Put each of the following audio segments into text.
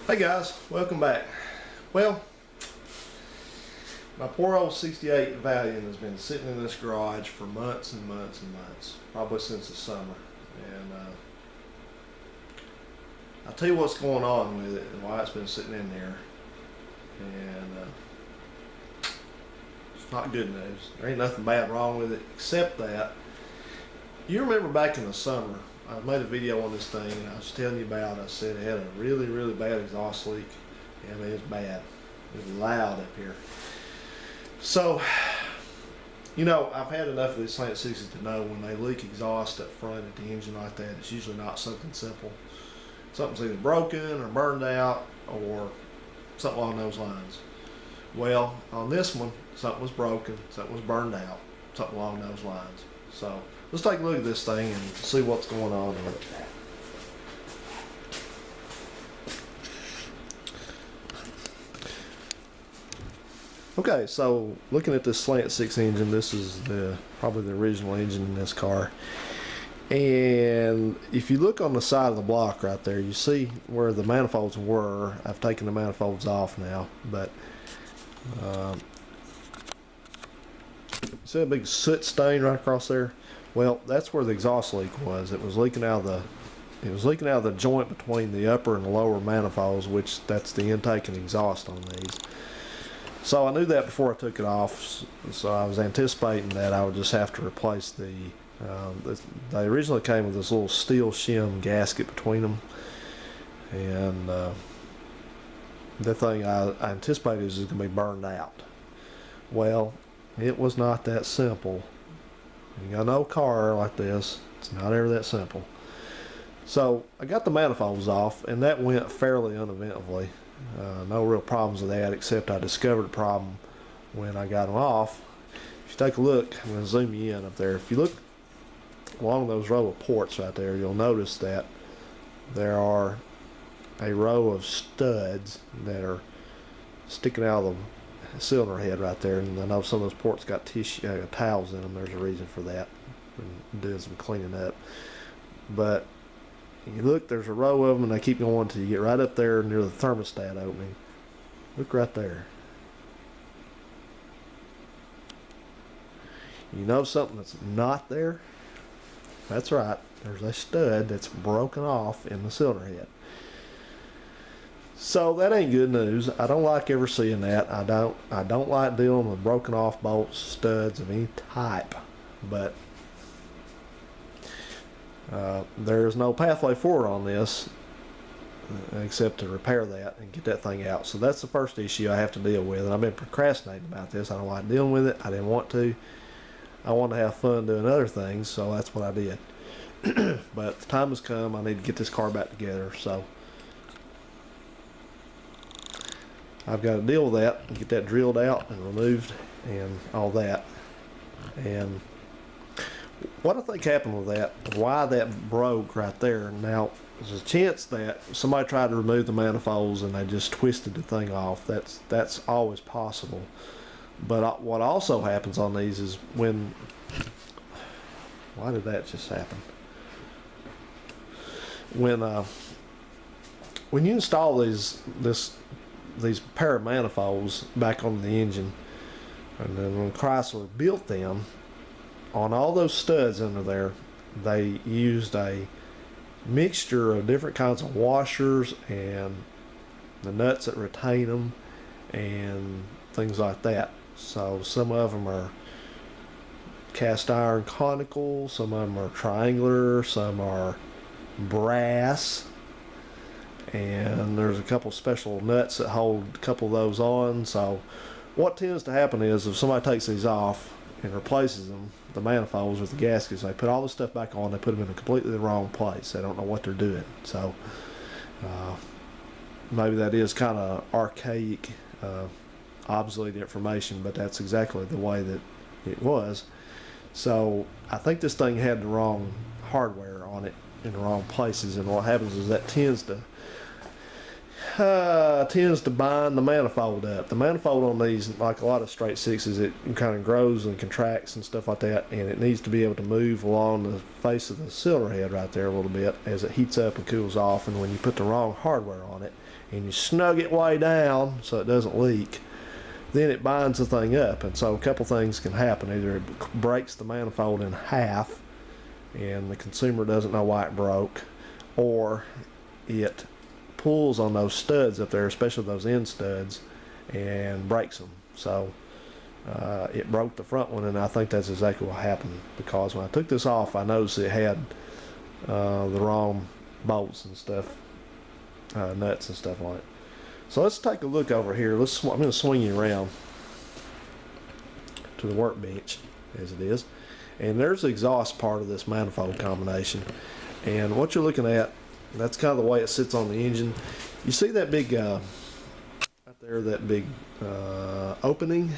Hey guys, welcome back. Well, my poor old 68 Valiant has been sitting in this garage for months and months and months, probably since the summer. And I'll tell you what's going on with it and why it's been sitting in there. And it's not good news. There ain't nothing bad wrong with it except that you remember back in the summer, I made a video on this thing and I was telling you about, I said it had a really, really bad exhaust leak. I mean, it's bad. It's loud up here. So, you know, I've had enough of these Slant 60s to know when they leak exhaust up front at the engine like that, it's usually not something simple. Something's either broken or burned out or something along those lines. Well, on this one, something was broken, something was burned out, something along those lines. So, let's take a look at this thing and see what's going on with it. Okay, so looking at this Slant 6 engine, this is probably the original engine in this car. And if you look on the side of the block right there, you see where the manifolds were. I've taken the manifolds off now, but see a big soot stain right across there? Well, that's where the exhaust leak was. It was leaking out of the joint between the upper and the lower manifolds, which that's the intake and exhaust on these. So I knew that before I took it off, so I was anticipating that I would just have to replace they originally came with this little steel shim gasket between them, and that thing I anticipated was going to be burned out. Well, it was not that simple. You got an old car like this, it's not ever that simple. So I got the manifolds off, and that went fairly uneventfully. No real problems with that, except I discovered a problem when I got them off. If you take a look, I'm going to zoom you in up there. If you look along those row of ports right there, you'll notice that there are a row of studs that are sticking out of the cylinder head right there, and I know some of those ports got tissue, towels in them. There's a reason for that. Been doing some cleaning up, but you look, there's a row of them, and they keep going until you get right up there near the thermostat opening. Look right there. You know something that's not there? That's right. There's a stud that's broken off in the cylinder head. So that ain't good news. I don't like ever seeing that. I don't like dealing with broken off bolts, studs of any type. But there's no pathway forward on this except to repair that and get that thing out. So that's the first issue I have to deal with, and I've been procrastinating about this. I don't like dealing with it. I didn't want to. I wanted to have fun doing other things, so that's what I did. But the time has come. I need to get this car back together, so I've got to deal with that and get that drilled out and removed and all that. And what I think happened with that, why that broke right there, now there's a chance that somebody tried to remove the manifolds and they just twisted the thing off. That's always possible. But what also happens on these is why did that just happen? When you install these pair of manifolds back on the engine, and then when Chrysler built them, on all those studs under there, they used a mixture of different kinds of washers and the nuts that retain them and things like that. So some of them are cast iron conical, some of them are triangular, some are brass, and there's a couple special nuts that hold a couple of those on. So what tends to happen is if somebody takes these off and replaces them, the manifolds with the gaskets, they put all the stuff back on, they put them in a completely the wrong place. They don't know what they're doing. So maybe that is kind of archaic, obsolete information, but that's exactly the way that it was. So I think this thing had the wrong hardware on it in the wrong places, and what happens is that tends to tends to bind the manifold up. The manifold on these, like a lot of straight sixes, it kind of grows and contracts and stuff like that, and it needs to be able to move along the face of the cylinder head right there a little bit as it heats up and cools off. And when you put the wrong hardware on it and you snug it way down so it doesn't leak, then it binds the thing up. And so a couple things can happen. Either it breaks the manifold in half and the consumer doesn't know why it broke, or it pulls on those studs up there, especially those end studs, and breaks them. So it broke the front one, and I think that's exactly what happened, because when I took this off, I noticed it had the wrong bolts and stuff, nuts and stuff on it. So let's take a look over here. I'm going to swing you around to the workbench as it is, and there's the exhaust part of this manifold combination. And what you're looking at, that's kind of the way it sits on the engine. You see that big right there, that big opening?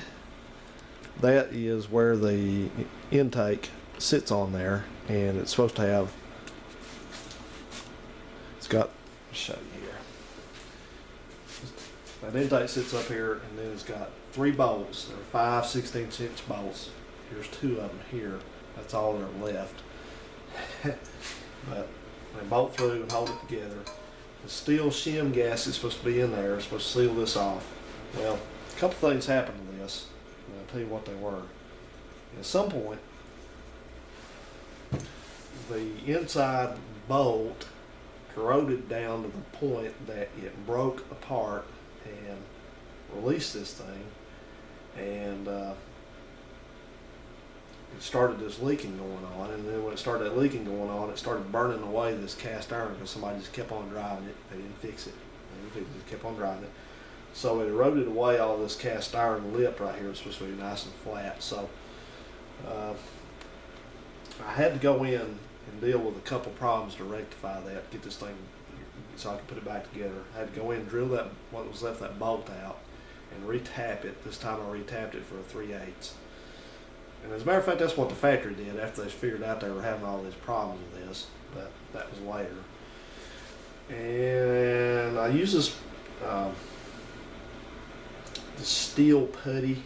That is where the intake sits on there, and it's supposed to have, it's got, I'll show you here. That intake sits up here, and then it's got 3 bolts. They're 5 16-inch bolts. Here's 2 of them here. That's all that are left. But they bolt through and hold it together. The steel shim gasket is supposed to be in there. It's supposed to seal this off. Well, a couple things happened to this, and I'll tell you what they were. At some point, the inside bolt corroded down to the point that it broke apart and released this thing, and it started this leaking going on. And then when it started that leaking going on, it started burning away this cast iron because somebody just kept on driving it. They didn't fix it. They just kept on driving it. So it eroded away all this cast iron lip right here. It's supposed to be nice and flat. So I had to go in and deal with a couple problems to rectify that, get this thing so I could put it back together. I had to go in and drill that, what was left, that bolt out, and retap it. This time I retapped it for a 3/8. And as a matter of fact, that's what the factory did after they figured out they were having all these problems with this, but that was later. And I use this steel putty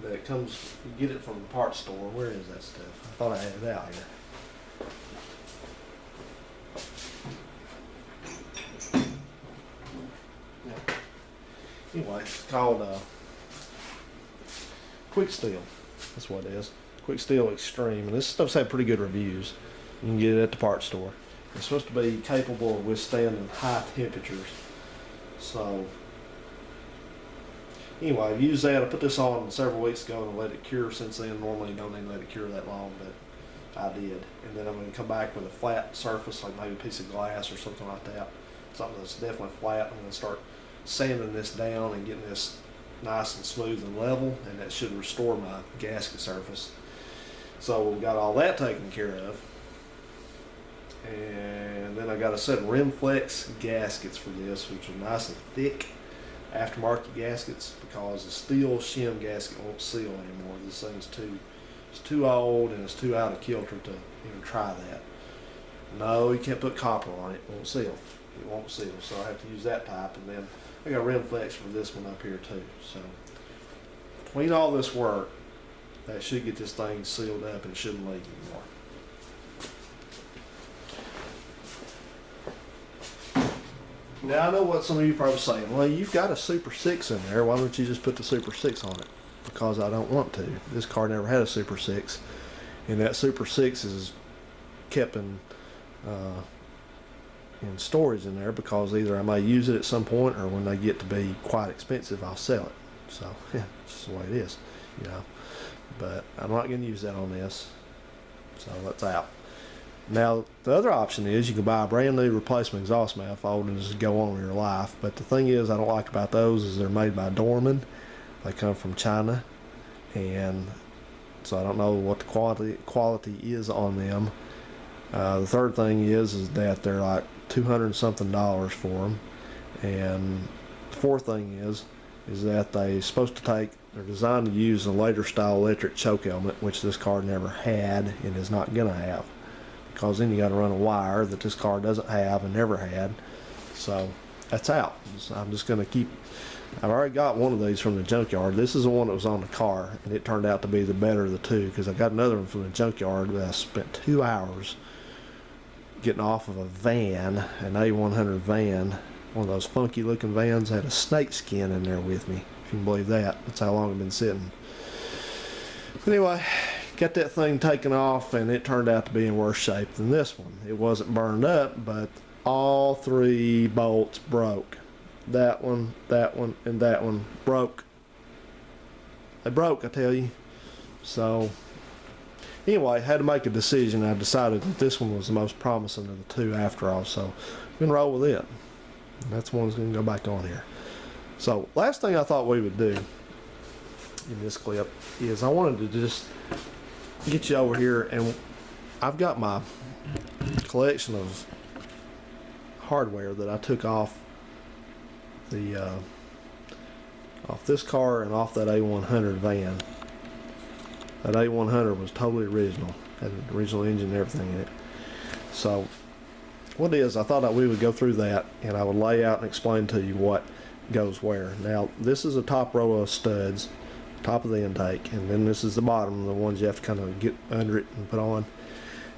that comes, you get it from the parts store. Where is that stuff? I thought I had it out here. Anyway, it's called Quick Steel. That's what it is. Quick Steel Extreme. And this stuff's had pretty good reviews. You can get it at the parts store. It's supposed to be capable of withstanding high temperatures. So, anyway, I've used that. I put this on several weeks ago and let it cure since then. Normally you don't even let it cure that long, but I did. And then I'm going to come back with a flat surface, like maybe a piece of glass or something like that. Something that's definitely flat. I'm going to start sanding this down and getting this nice and smooth and level, and that should restore my gasket surface. So we've got all that taken care of, and then I got a set of Rimflex gaskets for this, which are nice and thick aftermarket gaskets, because the steel shim gasket won't seal anymore. This thing's too old, and it's too out of kilter to even try that. No, you can't put copper on it. It won't seal. It won't seal, so I have to use that type. And then I got Rimflex for this one up here too. So between all this work, that should get this thing sealed up and it shouldn't leak anymore. Now I know what some of you are probably saying. Well, you've got a Super 6 in there. Why don't you just put the Super 6 on it? Because I don't want to. This car never had a Super 6, and that Super 6 is kept in storage in there, because either I may use it at some point, or when they get to be quite expensive, I'll sell it. So yeah, it's just the way it is, you know. But I'm not going to use that on this, so that's out. Now the other option is you can buy a brand new replacement exhaust manifold and just go on with your life. But the thing is, I don't like about those is they're made by Dorman. They come from China, and so I don't know what the quality is on them. The third thing is that they're like $200 something for them, and the fourth thing is that they're supposed to they're designed to use a later style electric choke element, which this car never had and is not gonna have, because then you got to run a wire that this car doesn't have and never had. So that's out. So I'm just going to keep. I've already got one of these from the junkyard. This is the one that was on the car, and it turned out to be the better of the two, because I got another one from the junkyard that I spent 2 hours getting off of a van, an A100 van, one of those funky looking vans. Had a snake skin in there with me, if you can believe that. That's how long I've been sitting. Anyway, got that thing taken off, and it turned out to be in worse shape than this one. It wasn't burned up, but all 3 bolts broke. That one, and that one broke. They broke, I tell you. So anyway, I had to make a decision. I decided that this one was the most promising of the 2 after all, so I'm going to roll with it. And that's one that's going to go back on here. So last thing I thought we would do in this clip is I wanted to just get you over here, and I've got my collection of hardware that I took off this car and off that A100 van. That A100 was totally original, had an original engine and everything in it. So what it is, I thought that we would go through that, and I would lay out and explain to you what goes where. Now this is a top row of studs, top of the intake, and then this is the bottom, the ones you have to kind of get under it and put on.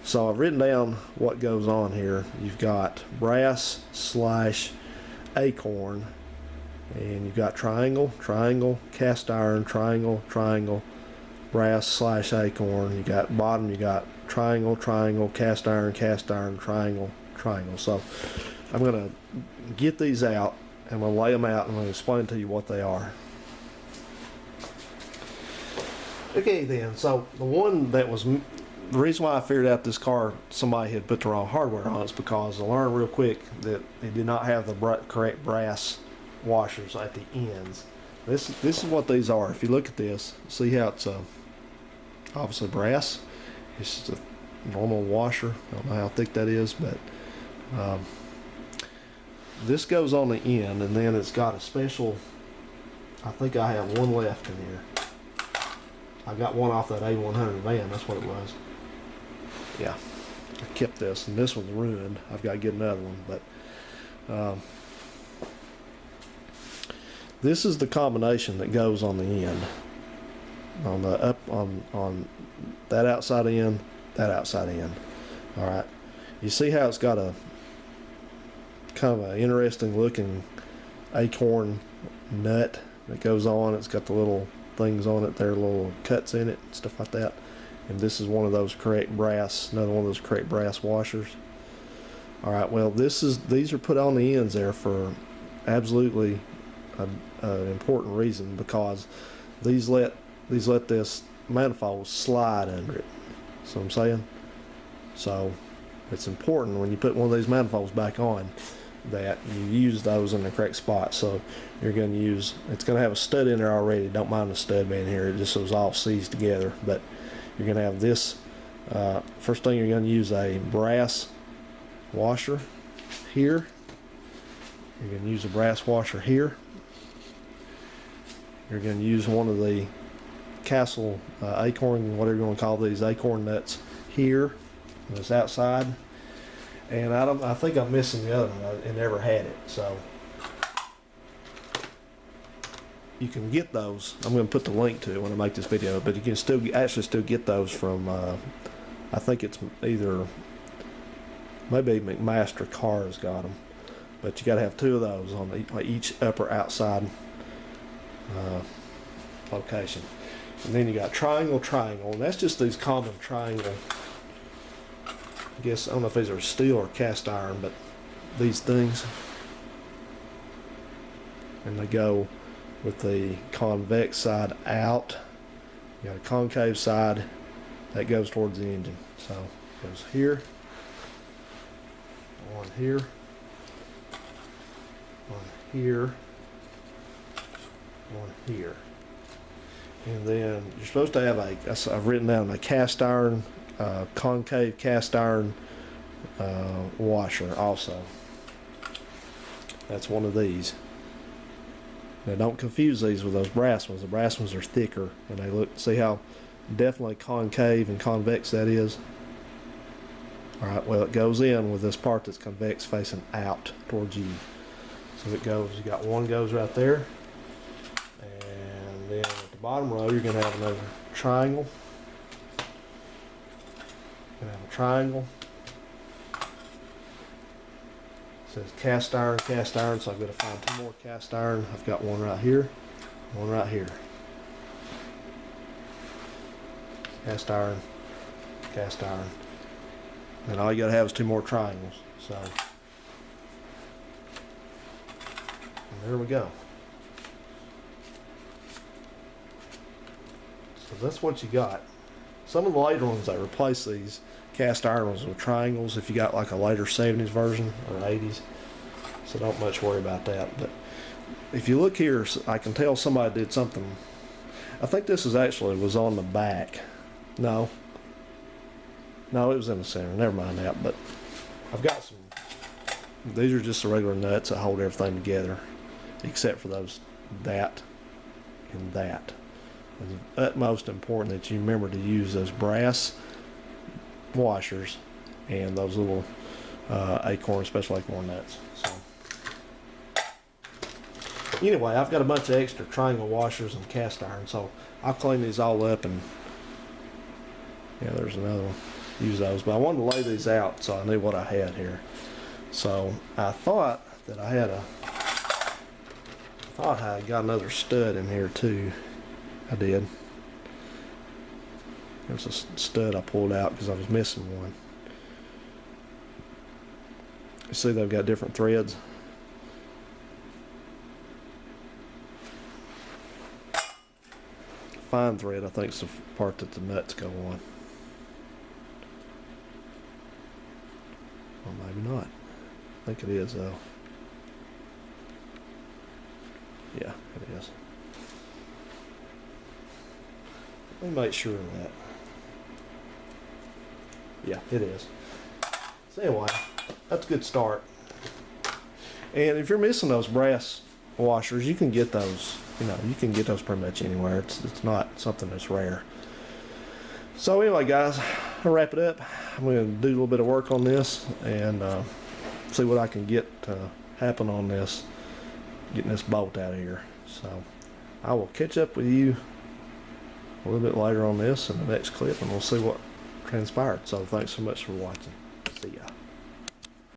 So I've written down what goes on here. You've got brass / acorn, and you've got triangle, cast iron, triangle, brass / acorn. You got bottom, you got triangle, cast iron, triangle. So I'm going to get these out, and I'm going to lay them out, and I'm going to explain to you what they are. Okay then, so the one that was, the reason why I figured out this car, somebody had put the wrong hardware on, is because I learned real quick that it did not have the correct brass washers at the ends. This is what these are. If you look at this, see how it's obviously brass. It's just a normal washer. I don't know how thick that is, but this goes on the end, and then it's got a special, I think I have one left in here. I got one off that A100 van, that's what it was. Yeah, I kept this, and this one's ruined. I've got to get another one, but this is the combination that goes on the end, on the on that outside end, that outside end. All right, you see how it's got a kind of an interesting looking acorn nut that goes on. It's got the little things on it there, little cuts in it, stuff like that. And this is one of those correct brass, another one of those correct brass washers. All right, well, these are put on the ends there for absolutely an important reason, because these let this manifold slide under it. So I'm saying, so it's important when you put one of these manifolds back on that you use those in the correct spot. So you're going to use, it's going to have a stud in there already. Don't mind the stud being here, it just was all seized together. But you're going to have this, first thing you're going to use a brass washer here. You're going to use a brass washer here. You're going to use one of the Castle acorn, whatever you want to call these, acorn nuts here, on this outside. And I think I'm missing the other one. I never had it, so you can get those. I'm going to put the link to it when I make this video, but you can still get those from I think it's either maybe McMaster Cars got them, but you got to have 2 of those on each upper outside location. And then you got triangle, and that's just these common triangle. I guess I don't know if these are steel or cast iron, but these things, and they go with the convex side out. You got a concave side that goes towards the engine. So it goes here, on here, on here, on here. And then you're supposed to have I've written down a cast iron, concave cast iron washer also. That's one of these. Now don't confuse these with those brass ones. The brass ones are thicker, and they look, see how definitely concave and convex that is? Alright, well, it goes in with this part that's convex facing out towards you. So it goes, you got one goes right there. And then at the bottom row, you're going to have another triangle. You're going to have a triangle. It says cast iron, so I've got to find 2 more cast iron. I've got one right here, one right here. Cast iron, cast iron. And all you got to have is 2 more triangles. So, and there we go. So that's what you got. Some of the later ones that replace these cast iron ones with triangles, if you got like a later 70s version or 80s, so don't much worry about that. But if you look here, I can tell somebody did something. I think this was on the back. No, it was in the center. Never mind that. But I've got some. These are just the regular nuts that hold everything together, except for that and that. It's utmost important that you remember to use those brass washers and those little special acorn nuts. So anyway, I've got a bunch of extra triangle washers and cast iron, so I'll clean these all up, and yeah, there's another one. Use those, but I wanted to lay these out so I knew what I had here. So I thought that I got another stud in here too. I did. There's a stud I pulled out because I was missing one. You see they've got different threads. Fine thread, I think, is the part that the nuts go on. Or maybe not. I think it is though. Yeah, it is. Let me make sure of that. Yeah, it is. So anyway, that's a good start. And if you're missing those brass washers, you can get those. You can get those pretty much anywhere. It's not something that's rare. So anyway, guys, I'll wrap it up. I'm going to do a little bit of work on this and see what I can get to happen on this, getting this bolt out of here. So I will catch up with you a little bit later on this in the next clip, and we'll see what transpired. So thanks so much for watching. See ya.